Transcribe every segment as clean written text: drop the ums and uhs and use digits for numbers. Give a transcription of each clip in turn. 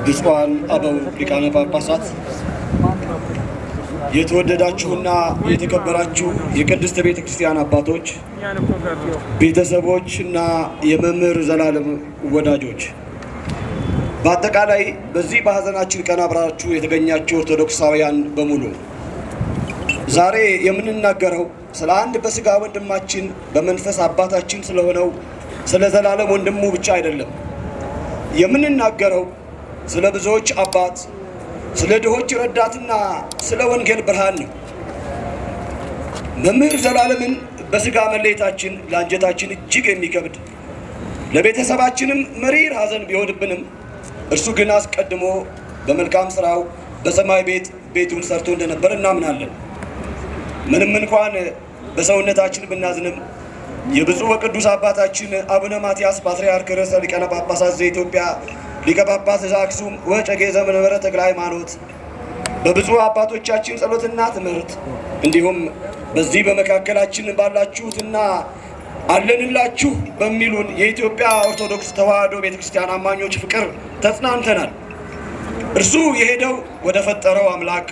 ብፁዓን አበው ሊቃነ ጳጳሳት፣ የተወደዳችሁና የተከበራችሁ የቅድስት ቤተ ክርስቲያን አባቶች፣ ቤተሰቦች እና የመምህር ዘላለም ወዳጆች፣ በአጠቃላይ በዚህ በሐዘናችን ቀን አብራችሁ የተገኛችሁ ኦርቶዶክሳውያን በሙሉ ዛሬ የምንናገረው ስለ አንድ በሥጋ ወንድማችን በመንፈስ አባታችን ስለሆነው ስለ ዘላለም ወንድሙ ብቻ አይደለም። የምንናገረው ስለ ብዙዎች አባት፣ ስለ ድሆች ረዳትና ስለ ወንጌል ብርሃን ነው። መምህር ዘላለምን በሥጋ መለየታችን ለአንጀታችን እጅግ የሚከብድ ለቤተሰባችንም መሪር ሐዘን ቢሆንብንም እርሱ ግን አስቀድሞ በመልካም ሥራው በሰማይ ቤቱን ሰርቶ እንደነበር እናምናለን። ምንም እንኳን በሰውነታችን ብናዝንም የብፁዕ ወቅዱስ አባታችን አቡነ ማትያስ ፓትርያርክ ርዕሰ ሊቃነ ጳጳሳት ዘኢትዮጵያ ሊቀ ጳጳስ ዘአክሱም ወዕጨጌ ዘመንበረ ተክለ ሃይማኖት በብፁዕ አባቶቻችን ጸሎትና ትምህርት እንዲሁም በዚህ በመካከላችን ባላችሁትና አለንላችሁ በሚሉን የኢትዮጵያ ኦርቶዶክስ ተዋሕዶ ቤተክርስቲያን አማኞች ፍቅር ተጽናንተናል። እርሱ የሄደው ወደ ፈጠረው አምላክ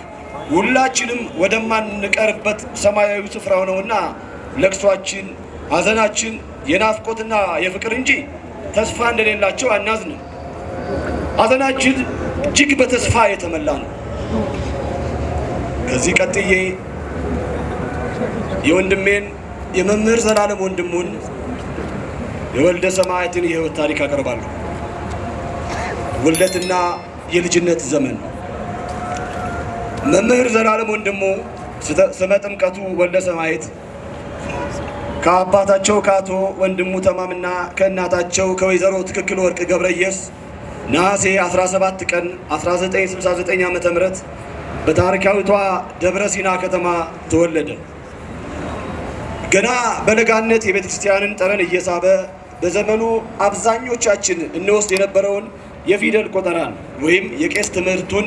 ሁላችንም ወደማንቀርበት ሰማያዊ ስፍራው ነውና ለቅሷችን፣ ሐዘናችን የናፍቆትና የፍቅር እንጂ ተስፋ እንደሌላቸው አናዝንም። ሐዘናችን እጅግ በተስፋ የተሞላ ነው። ከዚህ ቀጥዬ የወንድሜን የመምህር ዘላለም ወንድሙን የወልደ ሰማያትን የሕይወት ታሪክ አቀርባለሁ። ውልደትና የልጅነት ዘመን። መምህር ዘላለም ወንድሙ ስመ ጥምቀቱ ወልደ ሰማያት ከአባታቸው ከአቶ ወንድሙ ተማምና ከእናታቸው ከወይዘሮ ትክክል ወርቅ ገብረየስ ነሐሴ 17 ቀን 1969 ዓ.ም በታሪካዊቷ ደብረ ሲና ከተማ ተወለደ። ገና በለጋነት የቤተ ክርስቲያንን ጠረን እየሳበ በዘመኑ አብዛኞቻችን እንወስድ የነበረውን የፊደል ቆጠራን ወይም የቄስ ትምህርቱን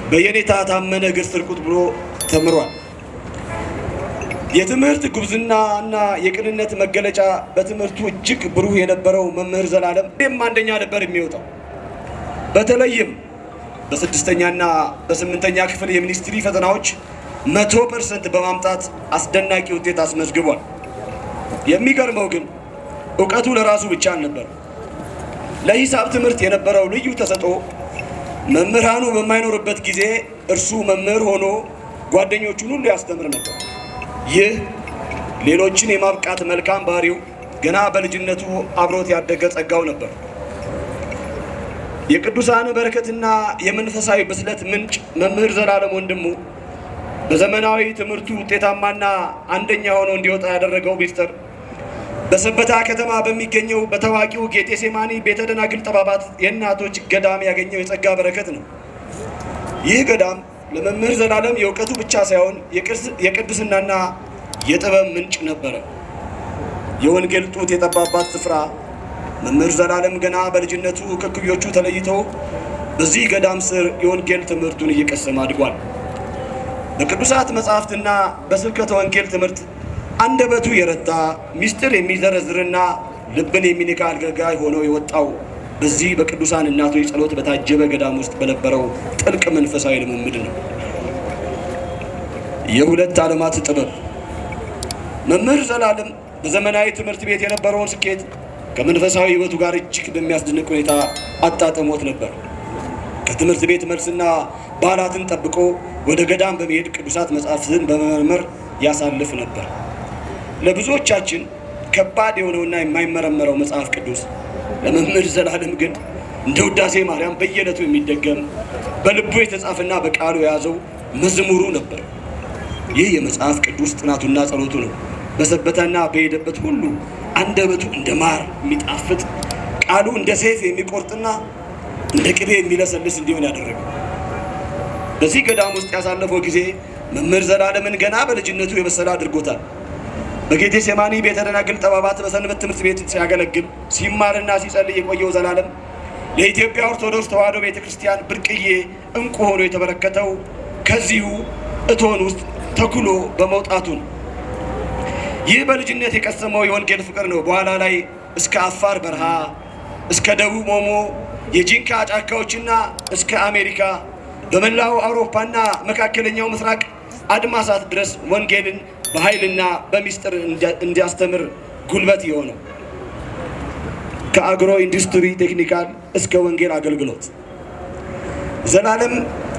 በየኔታ ታመነ እግር ስር ቁጭ ብሎ ተምሯል። የትምህርት ጉብዝና እና የቅንነት መገለጫ በትምህርቱ እጅግ ብሩህ የነበረው መምህር ዘላለም አንደኛ ነበር የሚወጣው። በተለይም በ6ኛና በ8ኛ ክፍል የሚኒስትሪ ፈተናዎች 100% በማምጣት አስደናቂ ውጤት አስመዝግቧል። የሚገርመው ግን ዕውቀቱ ለራሱ ብቻ አልነበር። ለሂሳብ ትምህርት የነበረው ልዩ ተሰጥኦ መምህራኑ በማይኖርበት ጊዜ እርሱ መምህር ሆኖ ጓደኞቹን ሁሉ ያስተምር ነበር። ይህ ሌሎችን የማብቃት መልካም ባህሪው ገና በልጅነቱ አብሮት ያደገ ጸጋው ነበር። የቅዱሳን በረከትና የመንፈሳዊ ብስለት ምንጭ መምህር ዘላለም ወንድሙ በዘመናዊ ትምህርቱ ውጤታማና አንደኛ ሆኖ እንዲወጣ ያደረገው ሚስጥር በሰበታ ከተማ በሚገኘው በታዋቂው ጌቴሴማኒ ቤተ ደናግል ጠባባት የእናቶች ገዳም ያገኘው የጸጋ በረከት ነው። ይህ ገዳም ለመምህር ዘላለም የእውቀቱ ብቻ ሳይሆን የቅድስናና የጥበብ ምንጭ ነበረ። የወንጌል ጡት የጠባባት ስፍራ መምህር ዘላለም ገና በልጅነቱ ከእኩዮቹ ተለይቶ በዚህ ገዳም ስር የወንጌል ትምህርቱን እየቀሰመ አድጓል። በቅዱሳት መጻሕፍትና በስብከተ ወንጌል ትምህርት አንደበቱ የረታ ሚስጥር የሚዘረዝርና ልብን የሚነካ አገልጋይ ሆኖ የወጣው በዚህ በቅዱሳን እናቶች ጸሎት በታጀበ ገዳም ውስጥ በነበረው ጥልቅ መንፈሳዊ ልምምድ ነው። የሁለት ዓለማት ጥበብ። መምህር ዘላለም በዘመናዊ ትምህርት ቤት የነበረውን ስኬት ከመንፈሳዊ ሕይወቱ ጋር እጅግ በሚያስደንቅ ሁኔታ አጣጥሞት ነበር። ከትምህርት ቤት መልስና በዓላትን ጠብቆ ወደ ገዳም በመሄድ ቅዱሳት መጻሕፍትን በመመርመር ያሳልፍ ነበር። ለብዙዎቻችን ከባድ የሆነውና የማይመረመረው መጽሐፍ ቅዱስ ለመምህር ዘላለም ግን እንደ ውዳሴ ማርያም በየዕለቱ የሚደገም በልቡ የተጻፈና በቃሉ የያዘው መዝሙሩ ነበር። ይህ የመጽሐፍ ቅዱስ ጥናቱና ጸሎቱ ነው በሰበታና በሄደበት ሁሉ አንደበቱ እንደ ማር የሚጣፍጥ ቃሉ እንደ ሰይፍ የሚቆርጥና እንደ ቅቤ የሚለሰልስ እንዲሆን ያደረገው። በዚህ ገዳም ውስጥ ያሳለፈው ጊዜ መምህር ዘላለምን ገና በልጅነቱ የበሰለ አድርጎታል። በጌቴሴማኒ ቤተ ደናግል ጠባባት በሰንበት ትምህርት ቤት ሲያገለግል ሲማርና ሲጸልይ የቆየው ዘላለም ለኢትዮጵያ ኦርቶዶክስ ተዋሕዶ ቤተክርስቲያን ብርቅዬ እንቁ ሆኖ የተበረከተው ከዚሁ እቶን ውስጥ ተኩሎ በመውጣቱ ነው። ይህ በልጅነት የቀሰመው የወንጌል ፍቅር ነው በኋላ ላይ እስከ አፋር በረሃ እስከ ደቡብ ኦሞ የጂንካ ጫካዎችና እስከ አሜሪካ በመላው አውሮፓና መካከለኛው ምስራቅ አድማሳት ድረስ ወንጌልን በኃይልና በሚስጥር እንዲያስተምር ጉልበት የሆነው ከአግሮ ኢንዱስትሪ ቴክኒካል እስከ ወንጌል አገልግሎት ዘላለም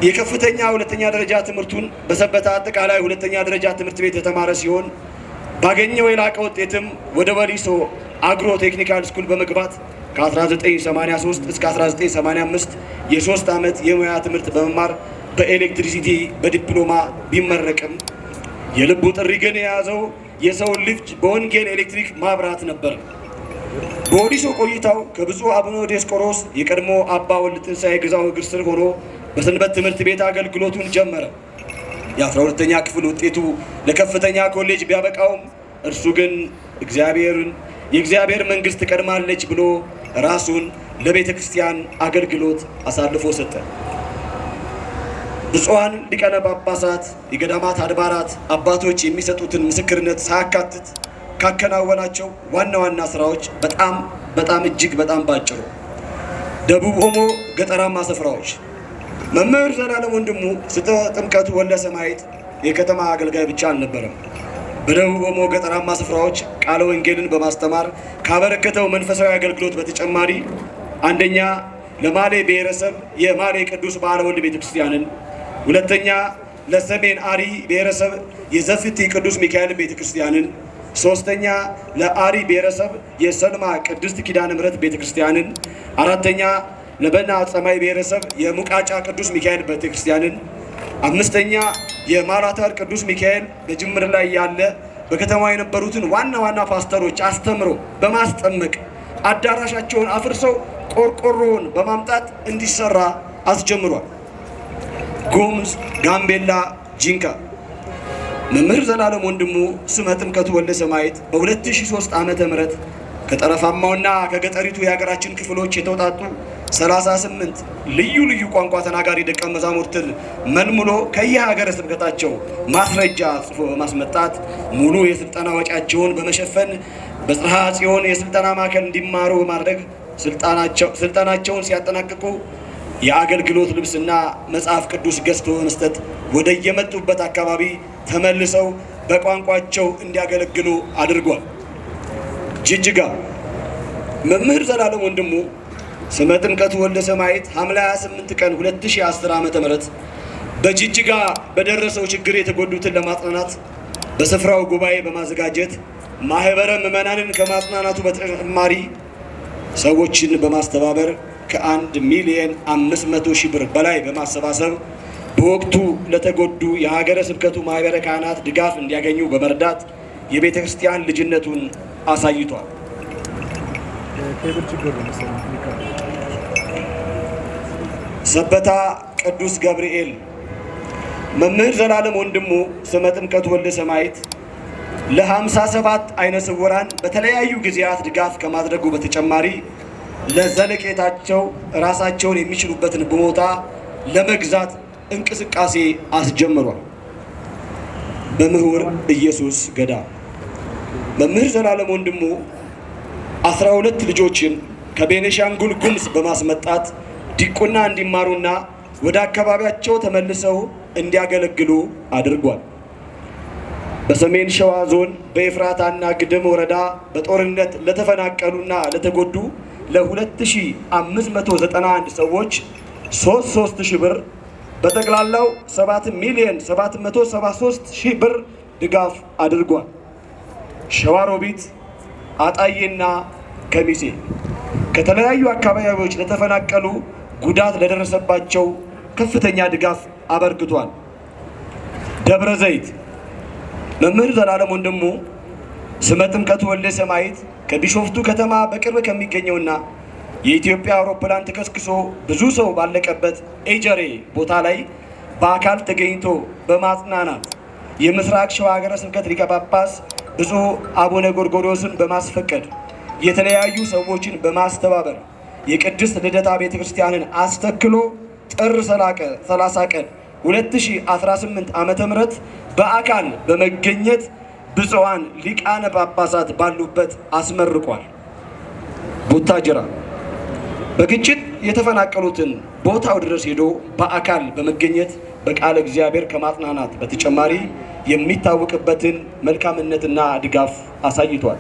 የከፍተኛ ሁለተኛ ደረጃ ትምህርቱን በሰበታ አጠቃላይ ሁለተኛ ደረጃ ትምህርት ቤት የተማረ ሲሆን ባገኘው የላቀ ውጤትም ወደ ወሊሶ አግሮ ቴክኒካል ስኩል በመግባት ከ1983 እስከ 1985 የ3 ዓመት የሙያ ትምህርት በመማር በኤሌክትሪሲቲ በዲፕሎማ ቢመረቅም የልቡ ጥሪ ግን የያዘው የሰውን ልጅ በወንጌል ኤሌክትሪክ ማብራት ነበር። በወሊሶ ቆይታው ከብፁዕ አቡነ ዲዮስቆሮስ የቀድሞ አባ ወልደ ትንሣኤ ግዛው እግር ስር ሆኖ በሰንበት ትምህርት ቤት አገልግሎቱን ጀመረ። የ12ኛ ክፍል ውጤቱ ለከፍተኛ ኮሌጅ ቢያበቃውም እርሱ ግን የእግዚአብሔር መንግሥት ትቀድማለች ብሎ ራሱን ለቤተ ክርስቲያን አገልግሎት አሳልፎ ሰጠ። ብፁዓን ሊቃነ ጳጳሳት፣ የገዳማት አድባራት አባቶች የሚሰጡትን ምስክርነት ሳያካትት ካከናወናቸው ዋና ዋና ስራዎች በጣም እጅግ በጣም ባጭሩ ደቡብ ኦሞ ገጠራማ ስፍራዎች መምህር ዘላለም ወንድሙ ስተ ጥምቀቱ ወልደ ሰማዕት የከተማ አገልጋይ ብቻ አልነበረም። በደቡብ ኦሞ ገጠራማ ስፍራዎች ቃለ ወንጌልን በማስተማር ካበረከተው መንፈሳዊ አገልግሎት በተጨማሪ አንደኛ ለማሌ ብሔረሰብ የማሌ ቅዱስ በዓለ ወልድ ቤተክርስቲያንን፣ ሁለተኛ ለሰሜን አሪ ብሔረሰብ የዘፍቲ ቅዱስ ሚካኤል ቤተክርስቲያንን፣ ሶስተኛ ለአሪ ብሔረሰብ የሰልማ ቅድስት ኪዳነ ምሕረት ቤተክርስቲያንን፣ አራተኛ ለበና ጸማይ ብሔረሰብ የሙቃጫ ቅዱስ ሚካኤል ቤተክርስቲያንን፣ አምስተኛ የማራታር ቅዱስ ሚካኤል በጅምር ላይ ያለ በከተማ የነበሩትን ዋና ዋና ፓስተሮች አስተምሮ በማስጠመቅ አዳራሻቸውን አፍርሰው ቆርቆሮውን በማምጣት እንዲሰራ አስጀምሯል። ጉሙዝ፣ ጋምቤላ፣ ጂንካ መምህር ዘላለም ወንድሙ ስመ ጥምቀቱ ወልደ ሰማዕት በ2003 ዓመተ ምህረት ከጠረፋማውና ከገጠሪቱ የሀገራችን ክፍሎች የተውጣጡ 38 ልዩ ቋንቋ ተናጋሪ ደቀ መዛሙርትን መልምሎ ከየሀገረ ስብከታቸው ማስረጃ ጽፎ በማስመጣት ሙሉ የስልጠና ወጪያቸውን በመሸፈን በጽርሐ ጽዮን የስልጠና ማዕከል እንዲማሩ በማድረግ ስልጠናቸውን ሲያጠናቅቁ የአገልግሎት ልብስና መጽሐፍ ቅዱስ ገዝቶ በመስጠት ወደ የመጡበት አካባቢ ተመልሰው በቋንቋቸው እንዲያገለግሉ አድርጓል። ጅጅጋ መምህር ዘላለም ወንድሙ ስመ ጥምቀቱ ወልደ ሰማዕት ሐምሌ 28 ቀን 2010 ዓ.ም በጅጅጋ በደረሰው ችግር የተጎዱትን ለማጽናናት በስፍራው ጉባኤ በማዘጋጀት ማህበረ ምዕመናንን ከማጽናናቱ በተጨማሪ ሰዎችን በማስተባበር ከ1,500,000 ብር በላይ በማሰባሰብ በወቅቱ ለተጎዱ የሀገረ ስብከቱ ማህበረ ካህናት ድጋፍ እንዲያገኙ በመርዳት የቤተ ክርስቲያን ልጅነቱን አሳይቷል። ሰበታ ቅዱስ ገብርኤል መምህር ዘላለም ወንድሙ ስመ ጥምቀቱ ወልደ ሰማዕት ለ57 አይነ ስውራን በተለያዩ ጊዜያት ድጋፍ ከማድረጉ በተጨማሪ ለዘለቄታቸው ራሳቸውን የሚችሉበትን ቦታ ለመግዛት እንቅስቃሴ አስጀምሯል። በምሁር ኢየሱስ ገዳም መምህር ዘላለም ወንድሙ 12 ልጆችን ከቤኒሻንጉል ጉሙዝ በማስመጣት ዲቁና እንዲማሩና ወደ አካባቢያቸው ተመልሰው እንዲያገለግሉ አድርጓል። በሰሜን ሸዋ ዞን በኤፍራታና ግድም ወረዳ በጦርነት ለተፈናቀሉና ለተጎዱ ለ2591 ሰዎች 3,000 ብር በጠቅላላው 7,773,000 ብር ድጋፍ አድርጓል። ሸዋሮቢት፣ አጣዬና ከሚሴ ከተለያዩ አካባቢዎች ለተፈናቀሉ ጉዳት ለደረሰባቸው ከፍተኛ ድጋፍ አበርክቷል። ደብረ ዘይት መምህር ዘላለም ወንድሙ ስመ ጥምቀቱ ወልደ ሰማዕት ከቢሾፍቱ ከተማ በቅርብ ከሚገኘውና የኢትዮጵያ አውሮፕላን ተከስክሶ ብዙ ሰው ባለቀበት ኤጀሬ ቦታ ላይ በአካል ተገኝቶ በማጽናናት የምስራቅ ሸዋ ሀገረ ስብከት ሊቀ ጳጳስ ብፁዕ አቡነ ጎርጎርዮስን በማስፈቀድ የተለያዩ ሰዎችን በማስተባበር የቅድስት ልደታ ቤተ ክርስቲያንን አስተክሎ ጥር 30 ቀን 2018 ዓመተ ምህረት በአካል በመገኘት ብፁዓን ሊቃነ ጳጳሳት ባሉበት አስመርቋል። ቡታጅራ በግጭት የተፈናቀሉትን ቦታው ድረስ ሄዶ በአካል በመገኘት በቃለ እግዚአብሔር ከማጽናናት በተጨማሪ የሚታወቅበትን መልካምነትና ድጋፍ አሳይቷል።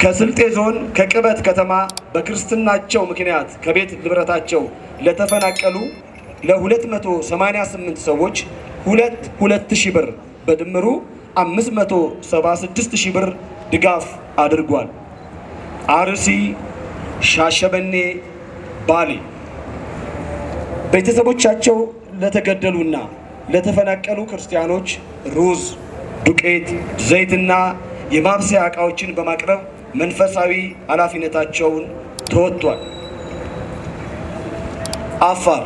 ከስልጤ ዞን ከቅበት ከተማ በክርስትናቸው ምክንያት ከቤት ንብረታቸው ለተፈናቀሉ ለ288 ሰዎች 2,000 ብር በድምሩ 576,000 ብር ድጋፍ አድርጓል። አርሲ፣ ሻሸመኔ፣ ባሌ ቤተሰቦቻቸው ለተገደሉና ለተፈናቀሉ ክርስቲያኖች ሩዝ፣ ዱቄት፣ ዘይትና የማብሰያ ዕቃዎችን በማቅረብ መንፈሳዊ ኃላፊነታቸውን ተወጥቷል። አፋር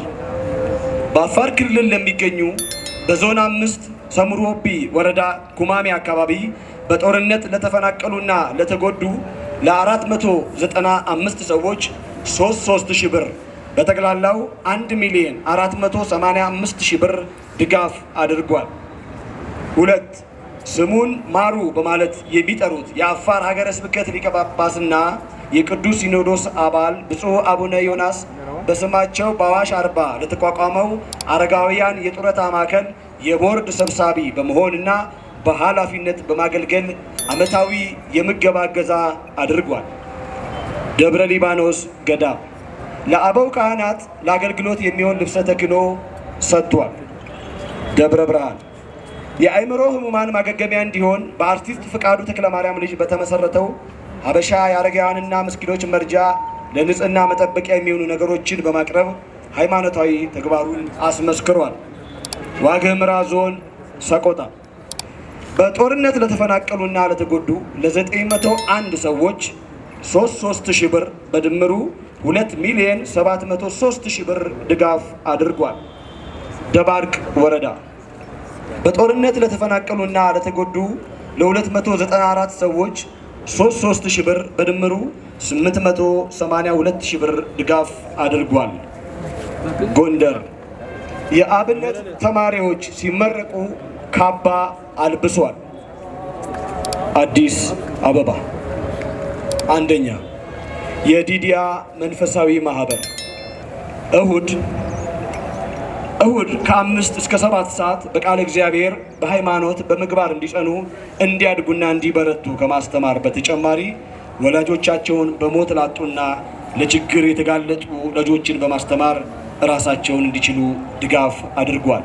በአፋር ክልል ለሚገኙ በዞን 5 ሰሙሮቢ ወረዳ ኩማሜ አካባቢ በጦርነት ለተፈናቀሉና ለተጎዱ ለ495 ሰዎች 3,000 ብር በጠቅላላው 1,485,000 ብር ድጋፍ አድርጓል። 2 ስሙን ማሩ በማለት የሚጠሩት የአፋር ሀገረ ስብከት ሊቀ ጳጳስና የቅዱስ ሲኖዶስ አባል ብፁዕ አቡነ ዮናስ በስማቸው በአዋሽ አርባ ለተቋቋመው አረጋውያን የጡረታ ማዕከል የቦርድ ሰብሳቢ በመሆንና በኃላፊነት በማገልገል ዓመታዊ የምገባ እገዛ አድርጓል። ደብረ ሊባኖስ ገዳም ለአበው ካህናት ለአገልግሎት የሚሆን ልብሰ ተክህኖ ሰጥቷል። ደብረ ብርሃን የአእምሮ ህሙማን ማገገሚያ እንዲሆን በአርቲስት ፍቃዱ ተክለማርያም ልጅ በተመሰረተው ሀበሻ የአረጋውያንና ምስኪኖች መርጃ ለንጽህና መጠበቂያ የሚሆኑ ነገሮችን በማቅረብ ሃይማኖታዊ ተግባሩን አስመስክሯል። ዋግ ኽምራ ዞን ሰቆጣ በጦርነት ለተፈናቀሉና ለተጎዱ ለ901 ሰዎች 3,000 ብር በድምሩ 2,703,000 ብር ድጋፍ አድርጓል። ደባርቅ ወረዳ በጦርነት ለተፈናቀሉና ለተጎዱ ለ294 ሰዎች 3,000 ብር በድምሩ 882,000 ብር ድጋፍ አድርጓል። ጎንደር የአብነት ተማሪዎች ሲመረቁ ካባ አልብሷል። አዲስ አበባ አንደኛ የዲዲያ መንፈሳዊ ማህበር እሁድ ከ5 እስከ 7 ሰዓት በቃለ እግዚአብሔር በሃይማኖት በምግባር እንዲጸኑ እንዲያድጉና እንዲበረቱ ከማስተማር በተጨማሪ ወላጆቻቸውን በሞት ላጡና ለችግር የተጋለጡ ልጆችን በማስተማር ራሳቸውን እንዲችሉ ድጋፍ አድርጓል።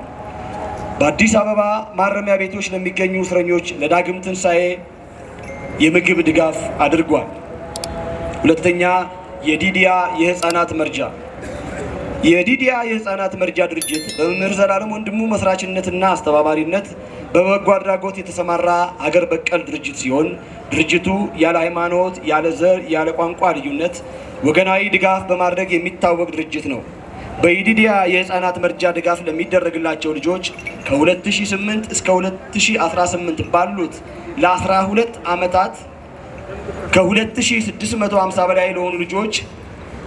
በአዲስ አበባ ማረሚያ ቤቶች ለሚገኙ እስረኞች ለዳግም ትንሣኤ የምግብ ድጋፍ አድርጓል። ሁለተኛ የዲዲያ የህፃናት መርጃ የዲዲያ የህፃናት መርጃ ድርጅት በመምህር ዘላለም ወንድሙ መስራችነትና አስተባባሪነት በበጎ አድራጎት የተሰማራ ሀገር በቀል ድርጅት ሲሆን ድርጅቱ ያለ ሃይማኖት፣ ያለ ዘር፣ ያለ ቋንቋ ልዩነት ወገናዊ ድጋፍ በማድረግ የሚታወቅ ድርጅት ነው። በኢዲዲያ የህፃናት መርጃ ድጋፍ ለሚደረግላቸው ልጆች ከ2008 እስከ 2018 ባሉት ለ12 ዓመታት ከ2650 በላይ ለሆኑ ልጆች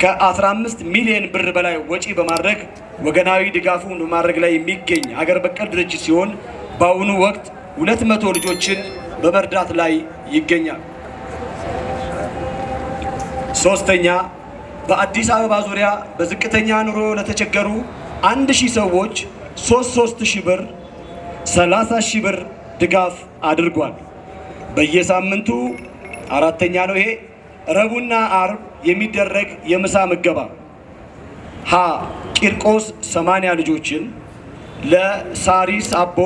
ከ15 ሚሊዮን ብር በላይ ወጪ በማድረግ ወገናዊ ድጋፉን በማድረግ ላይ የሚገኝ ሀገር በቀል ድርጅት ሲሆን በአሁኑ ወቅት 200 ልጆችን በመርዳት ላይ ይገኛል። ሶስተኛ በአዲስ አበባ ዙሪያ በዝቅተኛ ኑሮ ለተቸገሩ 1000 ሰዎች 3,000 ብር 30,000 ብር ድጋፍ አድርጓል። በየሳምንቱ አራተኛ ነው ይሄ ረቡዕና ዓርብ የሚደረግ የምሳ ምገባ ሀ ቂርቆስ 80 ልጆችን፣ ለሳሪስ አቦ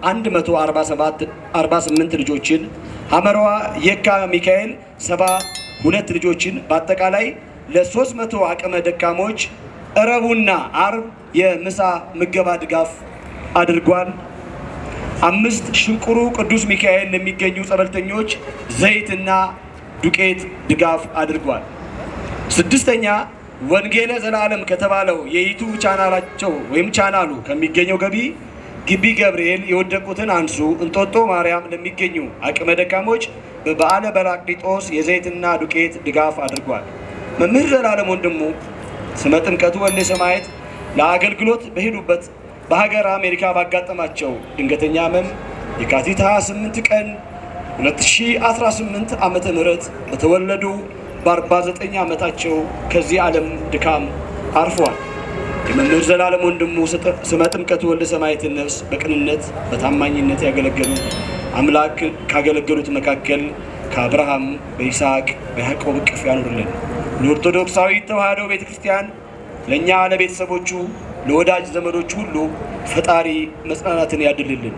148 ልጆችን፣ ሐመራዋ የካ ሚካኤል 72 ልጆችን በአጠቃላይ ለ300 አቅመ ደካሞች ረቡዕና ዓርብ የምሳ ምገባ ድጋፍ አድርጓል። 5 ሽንቁሩ ቅዱስ ሚካኤል ለሚገኙ ጸበልተኞች ዘይትና ዱቄት ድጋፍ አድርጓል። 6ኛ ወንጌለ ዘላለም ከተባለው የዩቲዩብ ቻናላቸው ወይም ቻናሉ ከሚገኘው ገቢ ግቢ ገብርኤል የወደቁትን አንሱ እንጦጦ ማርያም ለሚገኙ አቅመ ደካሞች በበዓለ በራቅሊጦስ የዘይትና ዱቄት ድጋፍ አድርጓል። መምህር ዘላለም ወንድሙ ስመ ጥምቀቱ ወልደ ሰማያት ለአገልግሎት በሄዱበት በሀገር አሜሪካ ባጋጠማቸው ድንገተኛ ሕመም የካቲት 28 ቀን 2018 ዓመተ ምህረት በተወለዱ በ49 ዓመታቸው ከዚህ ዓለም ድካም አርፈዋል። የመምህር ዘላለም ወንድሙ ስመ ጥምቀቱ ወልደ ሰማዕትን ነፍስ በቅንነት በታማኝነት ያገለገሉ አምላክ ካገለገሉት መካከል ከአብርሃም በይስሐቅ በያዕቆብ እቅፍ ያኑርልን። ለኦርቶዶክሳዊ ተዋሕዶ ቤተክርስቲያን ለእኛ ለቤተሰቦቹ ለወዳጅ ዘመዶች ሁሉ ፈጣሪ መጽናናትን ያድልልን።